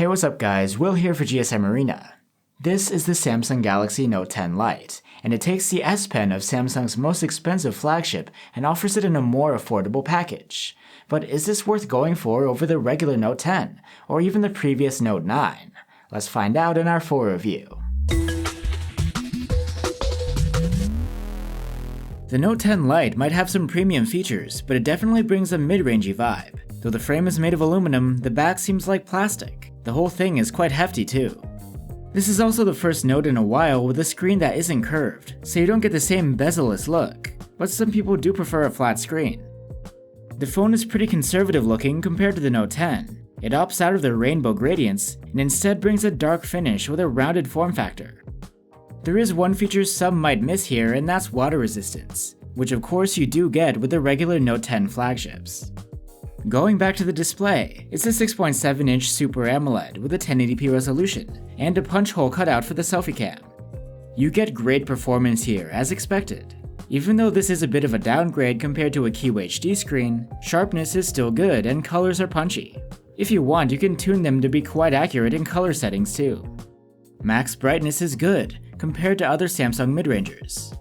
Hey, what's up guys, Will here for GSM Arena. This is the Samsung Galaxy Note 10 Lite, and it takes the S Pen of Samsung's most expensive flagship and offers it in a more affordable package. But is this worth going for over the regular Note 10, or even the previous Note 9? Let's find out in our full review. The Note 10 Lite might have some premium features, but it definitely brings a mid-rangey vibe. Though the frame is made of aluminum, the back seems like plastic. The whole thing is quite hefty too. This is also the first Note in a while with a screen that isn't curved, so you don't get the same bezel-less look, but some people do prefer a flat screen. The phone is pretty conservative looking compared to the Note 10. It opts out of the rainbow gradients and instead brings a dark finish with a rounded form factor. There is one feature some might miss here, and that's water resistance, which of course you do get with the regular Note 10 flagships. Going back to the display, it's a 6.7-inch Super AMOLED with a 1080p resolution and a punch hole cutout for the selfie cam. You get great performance here as expected. Even though this is a bit of a downgrade compared to a QHD screen, sharpness is still good and colors are punchy. If you want, you can tune them to be quite accurate in color settings too. Max brightness is good compared to other Samsung mid-rangers.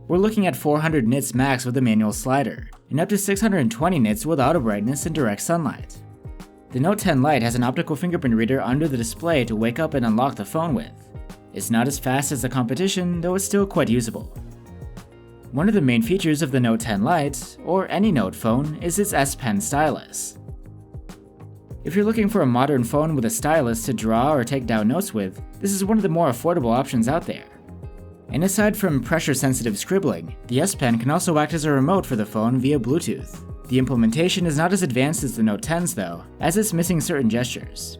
We're looking at 400 nits max with a manual slider, and up to 620 nits with auto brightness and direct sunlight. The Note 10 Lite has an optical fingerprint reader under the display to wake up and unlock the phone with. It's not as fast as the competition, though it's still quite usable. One of the main features of the Note 10 Lite, or any Note phone, is its S Pen stylus. If you're looking for a modern phone with a stylus to draw or take down notes with, this is one of the more affordable options out there. And aside from pressure-sensitive scribbling, the S Pen can also act as a remote for the phone via Bluetooth. The implementation is not as advanced as the Note 10's though, as it's missing certain gestures.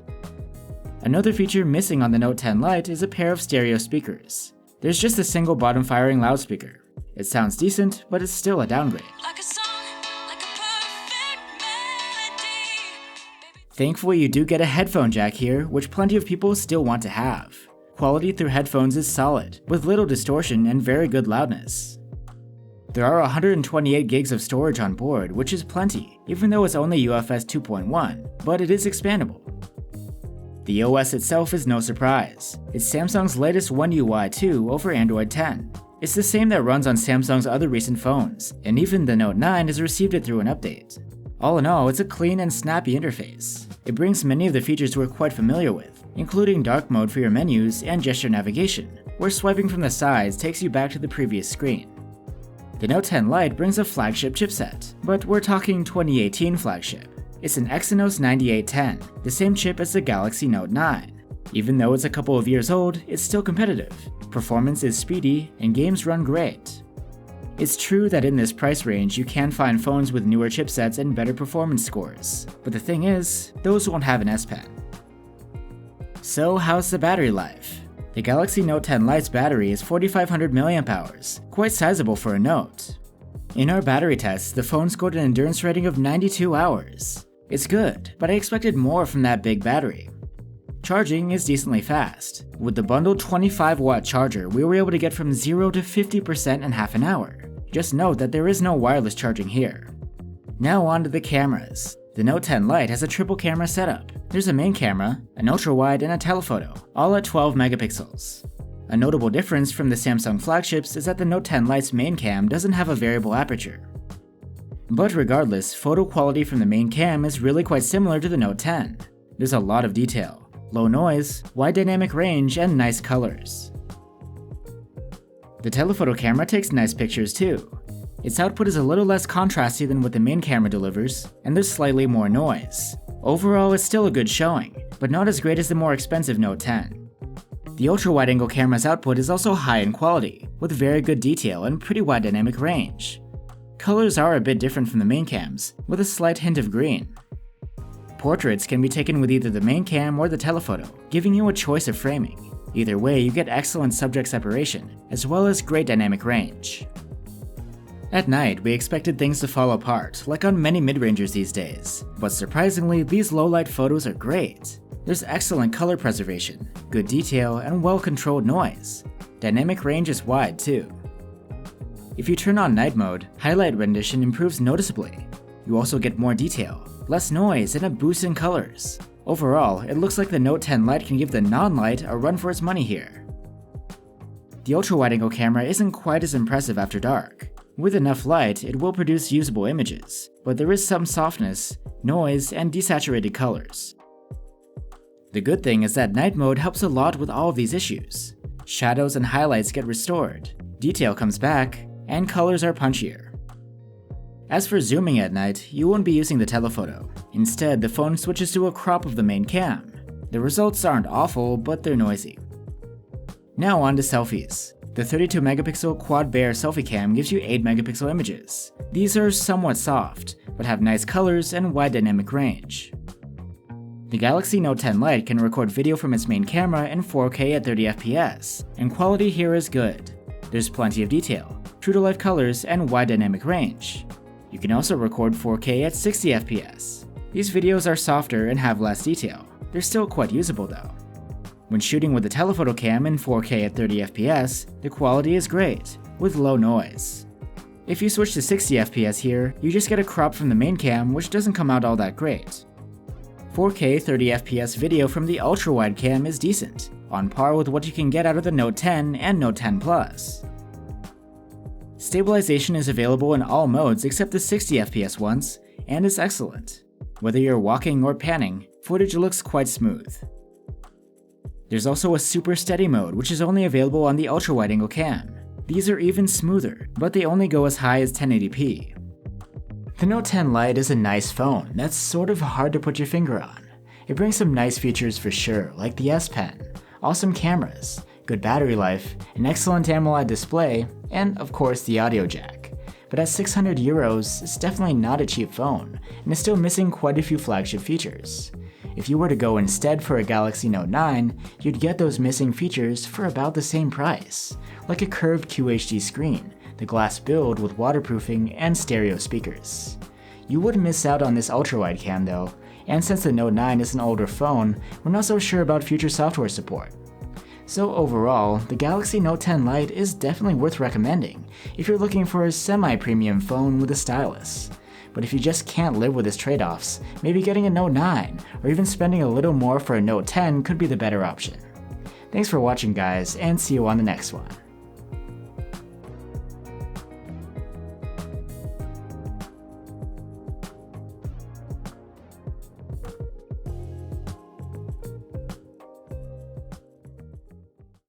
Another feature missing on the Note 10 Lite is a pair of stereo speakers. There's just a single bottom-firing loudspeaker. It sounds decent, but it's still a downgrade. Thankfully, you do get a headphone jack here, which plenty of people still want to have. Quality through headphones is solid, with little distortion and very good loudness. There are 128 gigs of storage on board, which is plenty, even though it's only UFS 2.1, but it is expandable. The OS itself is no surprise. It's Samsung's latest One UI 2 over Android 10. It's the same that runs on Samsung's other recent phones, and even the Note 9 has received it through an update. All in all, it's a clean and snappy interface. It brings many of the features we're quite familiar with, including dark mode for your menus and gesture navigation, where swiping from the sides takes you back to the previous screen. The Note 10 Lite brings a flagship chipset, but we're talking 2018 flagship. It's an Exynos 9810, the same chip as the Galaxy Note 9. Even though it's a couple of years old, it's still competitive. Performance is speedy, and games run great. It's true that in this price range you can find phones with newer chipsets and better performance scores, but the thing is, those won't have an S Pen. So how's the battery life? The Galaxy Note 10 Lite's battery is 4500 mAh, quite sizable for a Note. In our battery tests, the phone scored an endurance rating of 92 hours. It's good, but I expected more from that big battery. Charging is decently fast. With the bundled 25-watt charger, we were able to get from 0 to 50% in half an hour. Just note that there is no wireless charging here. Now on to the cameras. The Note 10 Lite has a triple camera setup. There's a main camera, an ultra-wide, and a telephoto, all at 12 megapixels. A notable difference from the Samsung flagships is that the Note 10 Lite's main cam doesn't have a variable aperture. But regardless, photo quality from the main cam is really quite similar to the Note 10. There's a lot of detail, low noise, wide dynamic range, and nice colors. The telephoto camera takes nice pictures too. Its output is a little less contrasty than what the main camera delivers, and there's slightly more noise. Overall, it's still a good showing, but not as great as the more expensive Note 10. The ultra-wide-angle camera's output is also high in quality, with very good detail and pretty wide dynamic range. Colors are a bit different from the main cams, with a slight hint of green. Portraits can be taken with either the main cam or the telephoto, giving you a choice of framing. Either way, you get excellent subject separation, as well as great dynamic range. At night, we expected things to fall apart, like on many mid-rangers these days, but surprisingly, these low-light photos are great. There's excellent color preservation, good detail, and well-controlled noise. Dynamic range is wide too. If you turn on night mode, highlight rendition improves noticeably. You also get more detail, less noise, and a boost in colors. Overall, it looks like the Note 10 Lite can give the non-Lite a run for its money here. The ultra-wide-angle camera isn't quite as impressive after dark. With enough light, it will produce usable images, but there is some softness, noise, and desaturated colors. The good thing is that night mode helps a lot with all of these issues. Shadows and highlights get restored, detail comes back, and colors are punchier. As for zooming at night, you won't be using the telephoto. Instead, the phone switches to a crop of the main cam. The results aren't awful, but they're noisy. Now on to selfies. The 32-megapixel quad-bare selfie cam gives you 8-megapixel images. These are somewhat soft, but have nice colors and wide dynamic range. The Galaxy Note 10 Lite can record video from its main camera in 4K at 30 FPS, and quality here is good. There's plenty of detail, true-to-life colors, and wide dynamic range. You can also record 4K at 60 FPS. These videos are softer and have less detail. They're still quite usable though. When shooting with the telephoto cam in 4K at 30 FPS, the quality is great, with low noise. If you switch to 60 FPS here, you just get a crop from the main cam which doesn't come out all that great. 4K 30 FPS video from the ultra-wide cam is decent, on par with what you can get out of the Note 10 and Note 10 Plus. Stabilization is available in all modes except the 60 FPS ones, and is excellent. Whether you're walking or panning, footage looks quite smooth. There's also a super steady mode which is only available on the ultra-wide-angle cam. These are even smoother, but they only go as high as 1080p. The Note 10 Lite is a nice phone that's sort of hard to put your finger on. It brings some nice features for sure, like the S Pen, awesome cameras, good battery life, an excellent AMOLED display, and of course the audio jack. But at €600, it's definitely not a cheap phone, and is still missing quite a few flagship features. If you were to go instead for a Galaxy Note 9, you'd get those missing features for about the same price, like a curved QHD screen, the glass build with waterproofing, and stereo speakers. You wouldn't miss out on this ultra-wide cam though, and since the Note 9 is an older phone, we're not so sure about future software support. So overall, the Galaxy Note 10 Lite is definitely worth recommending if you're looking for a semi-premium phone with a stylus. But if you just can't live with its trade-offs, maybe getting a Note 9 or even spending a little more for a Note 10 could be the better option. Thanks for watching guys, and see you on the next one.